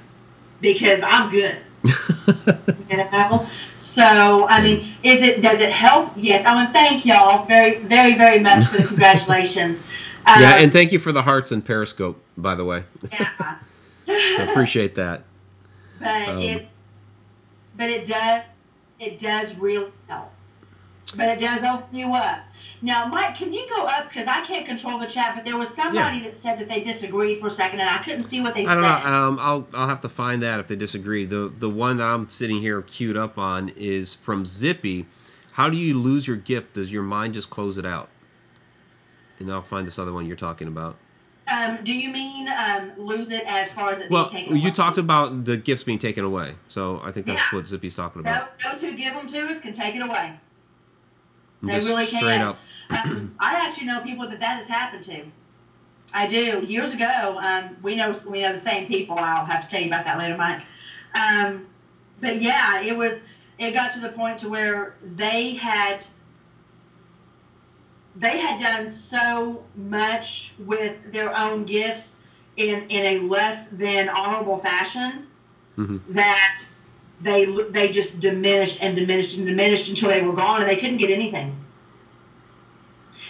because I'm good. You know. So, I mean, does it help? Yes. I want to thank y'all very, very, very much for the congratulations. Yeah, and thank you for the hearts and Periscope, by the way. Yeah. So appreciate that. But it does really help. But it does open you up. Now, Mike, can you go up? Because I can't control the chat, but there was somebody that said that they disagreed for a second, and I couldn't see what they said. I don't know. I'll have to find that if they disagree. The one that I'm sitting here queued up on is from Zippy. How do you lose your gift? Does your mind just close it out? And I'll find this other one you're talking about. Do you mean lose it as far as it being taken away? Well, you talked about the gifts being taken away, so I think that's what Zippy's talking about. Those who give them to us can take it away. They just really straight can. Up. I actually know people that has happened to. I do. Years ago, we know the same people. I'll have to tell you about that later, Mike. But yeah, it got to the point to where they had done so much with their own gifts in a less than honorable fashion, mm-hmm. that they just diminished and diminished and diminished until they were gone and they couldn't get anything.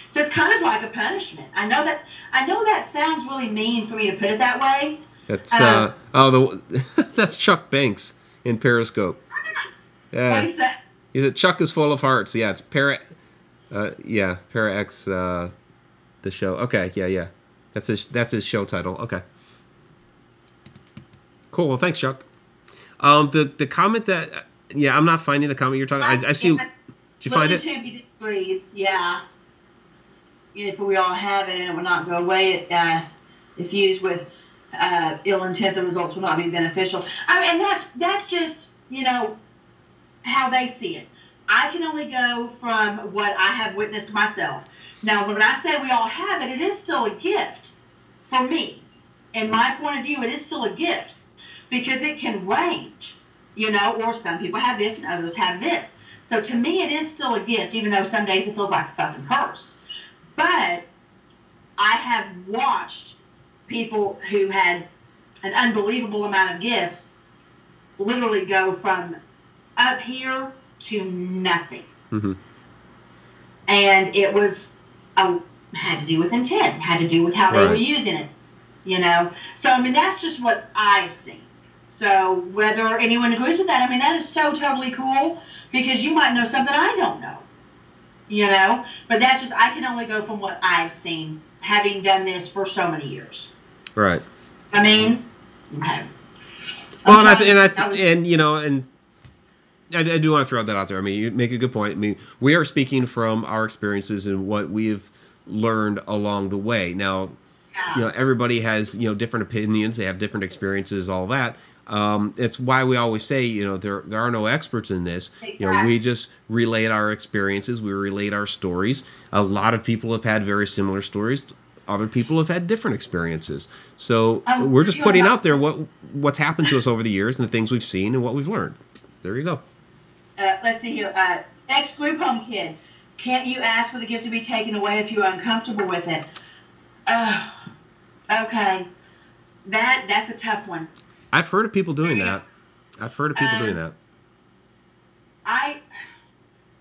So it's kind of like a punishment. I know that sounds really mean for me to put it that way. That's that's Chuck Banks in Periscope. What do you say? He said Chuck is full of hearts. Yeah, it's Para X, the show. Okay, yeah. That's his show title. Okay. Cool. Well, thanks, Chuck. The comment that I'm not finding the comment you're talking. I see. Did you find it? To be discreet, yeah. If we all have it and it will not go away, if used with ill intent, the results will not be beneficial. And that's just how they see it. I can only go from what I have witnessed myself. Now, when I say we all have it, it is still a gift for me. in my point of view, it is still a gift because it can range, or some people have this and others have this. So to me, it is still a gift, even though some days it feels like a fucking curse. But I have watched people who had an unbelievable amount of gifts literally go from up here to nothing. Mm-hmm. And it was had to do with intent, had to do with how they were using it, So, I mean, that's just what I've seen. So whether anyone agrees with that, I mean, that is so totally cool because you might know something I don't know, But that's just, I can only go from what I've seen, having done this for so many years. Right. I mean, okay. Well, I do want to throw that out there. I mean, you make a good point. I mean, we are speaking from our experiences and what we've learned along the way. Now, everybody has, different opinions. They have different experiences, all that. It's why we always say, there are no experts in this. Exactly. We just relate our experiences. We relate our stories. A lot of people have had very similar stories. Other people have had different experiences. So we're just putting out there what's happened to us over the years and the things we've seen and what we've learned. There you go. Let's see here. Ex-group home kid. Can't you ask for the gift to be taken away if you're uncomfortable with it? Okay. That's a tough one. I've heard of people doing that.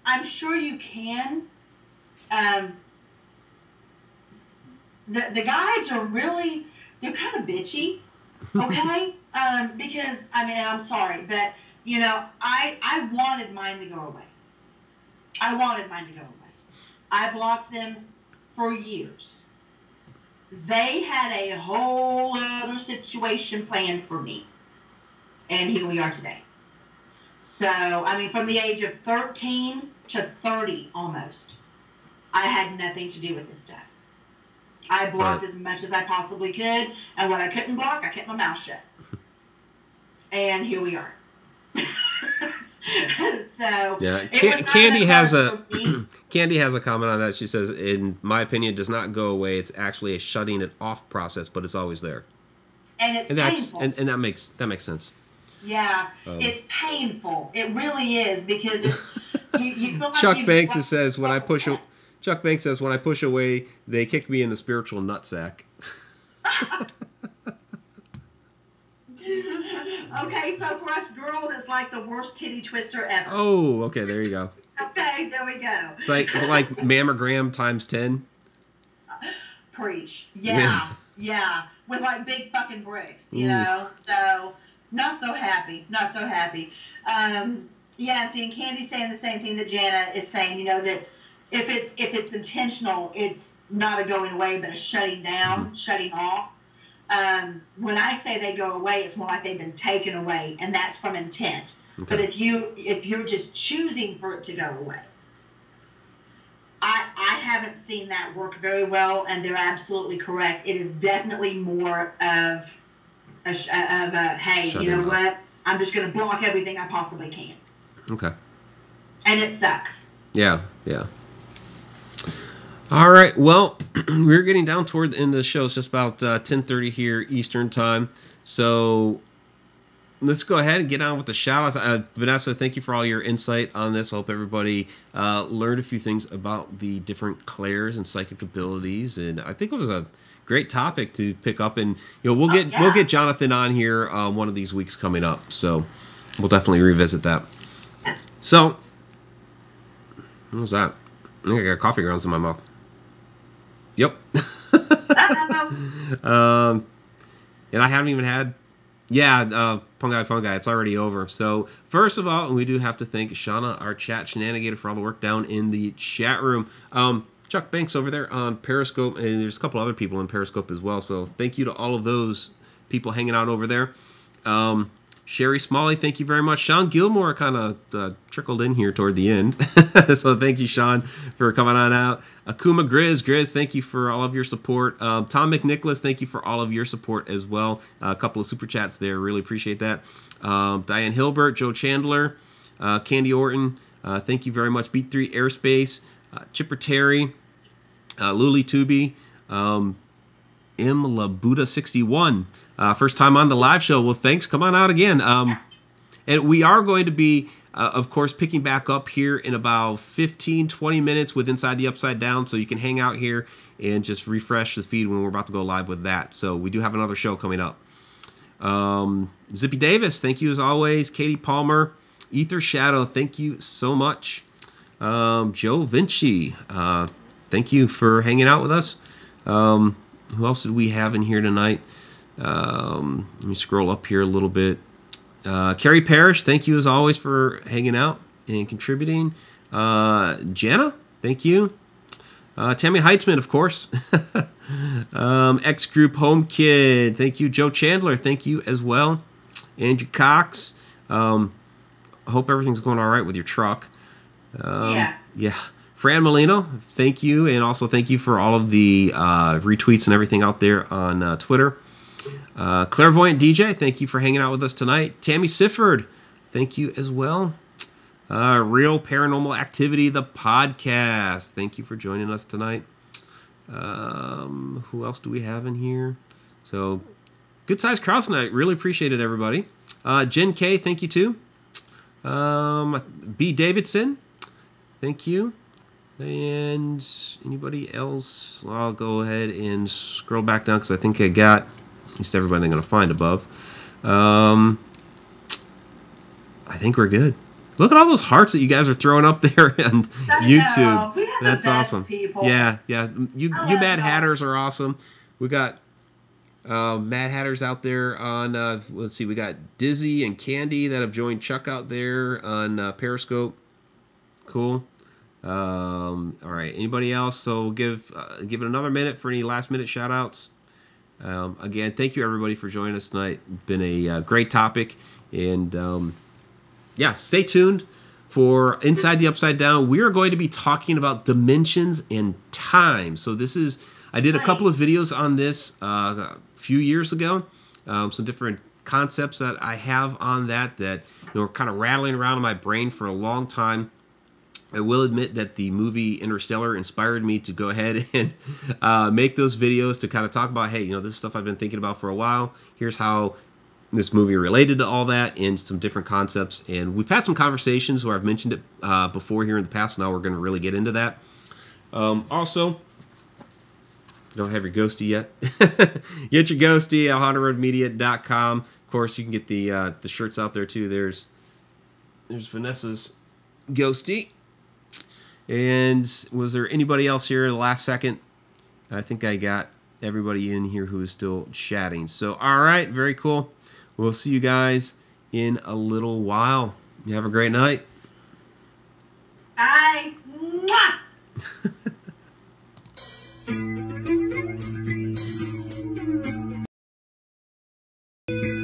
I'm sure you can. The guides are really, they're kind of bitchy, okay? Because, I mean, I'm sorry, but, I wanted mine to go away. I blocked them for years. They had a whole other situation planned for me. And here we are today. So, I mean, from the age of 13 to 30 almost, I had nothing to do with this stuff. I blocked as much as I possibly could, and when I couldn't block, I kept my mouth shut. And here we are. So yeah, Candy has a comment on that. She says, "In my opinion, it does not go away. It's actually a shutting it off process, but it's always there." And it's painful. And that makes sense. Yeah, it's painful. It really is because you feel like Chuck Banks says when I push. Chuck Banks says, when I push away, they kick me in the spiritual nutsack. Okay, so for us girls, it's like the worst titty twister ever. Oh, okay, there you go. Okay, there we go. It's like mammogram times 10. Preach. Yeah. With like big fucking bricks, So, not so happy. Yeah, see, and Candy's saying the same thing that Jana is saying, that if it's intentional, it's not a going away, but a shutting down, shutting off. When I say they go away, it's more like they've been taken away, and that's from intent. Okay. But if you're just choosing for it to go away, I haven't seen that work very well, and they're absolutely correct. It is definitely more of a hey, shut, you know what? I'm just going to block everything I possibly can. Okay. And it sucks. Yeah. All right, well, we're getting down toward the end of the show. It's just about 10:30 here Eastern time. So let's go ahead and get on with the shout-outs. Vanessa, thank you for all your insight on this. I hope everybody learned a few things about the different clairs and psychic abilities. And I think it was a great topic to pick up. And we'll get Jonathan on here one of these weeks coming up. So we'll definitely revisit that. So, what was that? I think I got coffee grounds in my mouth. Yep. And I haven't even had... Yeah, Fungi, it's already over. So, first of all, we do have to thank Shana, our chat Shananigator, for all the work down in the chat room. Chuck Banks over there on Periscope, and there's a couple other people in Periscope as well. So, thank you to all of those people hanging out over there. Sherry Smalley, thank you very much. Sean Gilmore kind of trickled in here toward the end. So thank you, Sean, for coming on out. Akuma Grizz, thank you for all of your support. Tom McNicholas, thank you for all of your support as well. A couple of super chats there. Really appreciate that. Diane Hilbert, Joe Chandler, Candy Orton, thank you very much. Beat 3 Airspace, Chipper Terry, Luli Tubi, Labuda61. First time on the live show. Well, thanks. Come on out again. And we are going to be, of course, picking back up here in about 15, 20 minutes with Inside the Upside Down. So you can hang out here and just refresh the feed when we're about to go live with that. So we do have another show coming up. Zippy Davis, thank you as always. Katie Palmer, Ether Shadow, thank you so much. Joe Vinci, thank you for hanging out with us. Who else did we have in here tonight? Let me scroll up here a little bit. Carrie Parrish, thank you as always for hanging out and contributing. Jana, thank you. Tammy Heitzman, of course. X Group Home Kid, thank you. Joe Chandler, thank you as well. Andrew Cox, hope everything's going all right with your truck. Yeah. Fran Molino, thank you, and also thank you for all of the retweets and everything out there on Twitter. Clairvoyant DJ, thank you for hanging out with us tonight. Tammy Sifford, thank you as well. Real Paranormal Activity, the podcast, thank you for joining us tonight. Who else do we have in here? So, good sized crowd tonight. Really appreciate it, everybody. Jen K, thank you too. B Davidson, thank you. And anybody else? I'll go ahead and scroll back down because I think I got at least everybody I'm going to find above. I think we're good. Look at all those hearts that you guys are throwing up there on YouTube. We have That's the best awesome. People. Yeah. You Mad Hatters are awesome. We got Mad Hatters out there on, let's see, we got Dizzy and Candy that have joined Chuck out there on Periscope. Cool. All right. Anybody else? So give it another minute for any last minute shout outs. Again, thank you everybody for joining us tonight. Been a great topic, and stay tuned for Inside the Upside Down. We are going to be talking about dimensions and time. So I did a couple of videos on this a few years ago. Some different concepts that I have on that were kind of rattling around in my brain for a long time. I will admit that the movie Interstellar inspired me to go ahead and make those videos to kind of talk about, hey, this is stuff I've been thinking about for a while. Here's how this movie related to all that and some different concepts. And we've had some conversations where I've mentioned it before here in the past. Now we're going to really get into that. Also, you don't have your ghostie yet. Get your ghostie at HauntedRoadMedia.com. Of course, you can get the shirts out there too. There's Vanessa's ghostie. And was there anybody else here in the last second? I think I got everybody in here who is still chatting. So, all right, very cool. We'll see you guys in a little while. You have a great night. Bye. Mwah!